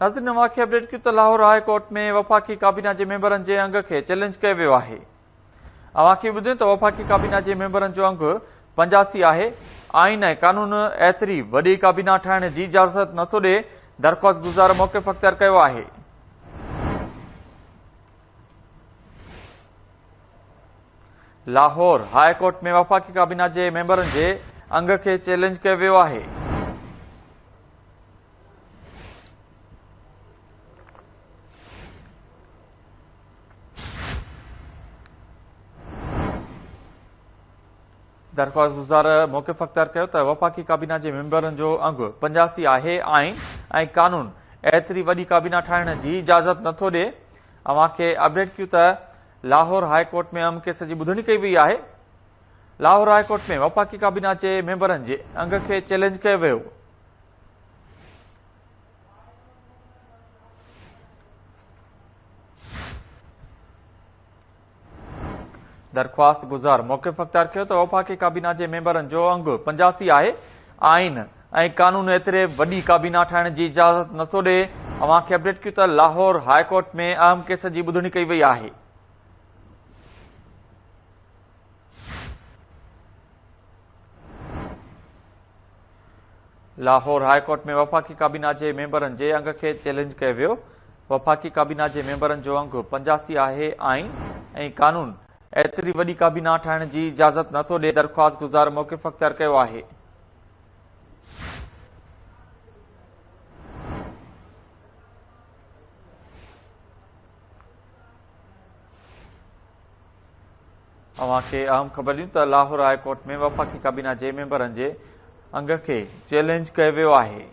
नाज़रीन, अवांखे अपडेट कयूं त लाहौर हाई कोर्ट में वफ़ाक़ी काबीना जे मेंबरनि जे अंग खे चैलेंज कयो वियो आहे। अवांखे ॿुधियो त वफ़ाक़ी काबीना जे मेंबरनि जो अंग 85 आहे। आइन ऐं कानून एतिरी वॾी काबीना ठाहिण जी इजाज़त नथो ॾे, दरख़्वास्त गुज़ार मौक़िफ़ अख़्तियार कयो आहे। लाहौर हाई कोर्ट में वफ़ाक़ी काबीना जे मेंबरनि जे अंग खे चैलेंज कयो वियो आहे। दरख़्वास्त गुज़ार मौक़िफ़ अख़्तियार कयो त वफ़ाक़ी काबीना जे मेंबरनि जो अंग 85 आहे। आइन ऐं कानून एतिरी वॾी काबीना ठाहिण जी इजाज़त नथो ॾे। अवांखे अपडेट कयूं त लाहौर हाई कोर्ट में अहम केस जी ॿुधणी कई वई आहे। लाहौर हाई कोर्ट में वफ़ाक़ी काबीना जे मेंबरनि जे अंग खे चैलेंज कयो वियो। दरख़्वास्त गुज़ार मौक़िफ़ अख़्तियार कयो त वफ़ाक़ी काबीना जे मेंबरनि जो अंग 85 आहे। आइन ऐं कानून एतिरे वॾी काबीना ठाहिण जी इजाज़त नथो ॾे। अवांखे अपडेट कयूं त लाहौर हाई कोर्ट में अहम केस जी ॿुधणी कई वई आहे। लाहौर हाई कोर्ट में वफ़ाक़ी काबीना जे मेंबरनि जे अंग खे चैलेंज कयो वियो। वफ़ाक़ी काबीना जे मेंबरनि जो अंग 85 आहे। आइन ऐं कानून एतिरी वॾी काबीना ठाहिण जी इजाज़त नथो ॾे, दरख़्वास्त गुज़ार मौक़िफ़ अख़्तियार कयो आहे। अवांखे अहम ख़बर ॾियूं त लाहौर हाई कोर्ट में वफ़ाक़ी काबीना जे मेंबरनि जे अंग खे चैलेंज कयो वियो आहे।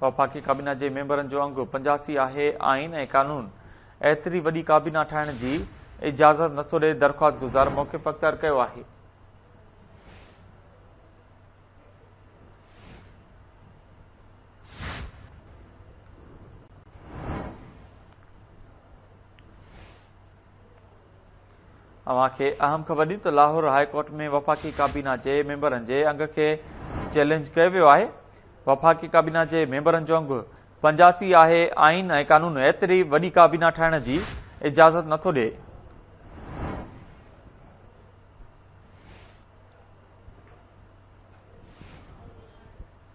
वफ़ाक़ी काबीना जे मेंबरनि जो अंग 85 आहे। आइन ऐं कानून एतिरी वॾी काबीना ठाहिण जी इजाज़त नथो ॾे, दरख़्वास्त गुज़ार मौक़िफ़ अख़्तियार कयो आहे। अवांखे अहम ख़बर ॾियूं त लाहौर हाई कोर्ट में वफ़ाक़ी काबीना जे मेंबरनि जे अंग खे चैलेंज कयो वियो आहे। वफ़ाक़ी काबीना जे मेंबरनि जो अंग 85 आहे। आइन ऐं कानून एतिरी वॾी काबीना ठाहिण जी इजाज़त नथो ॾे।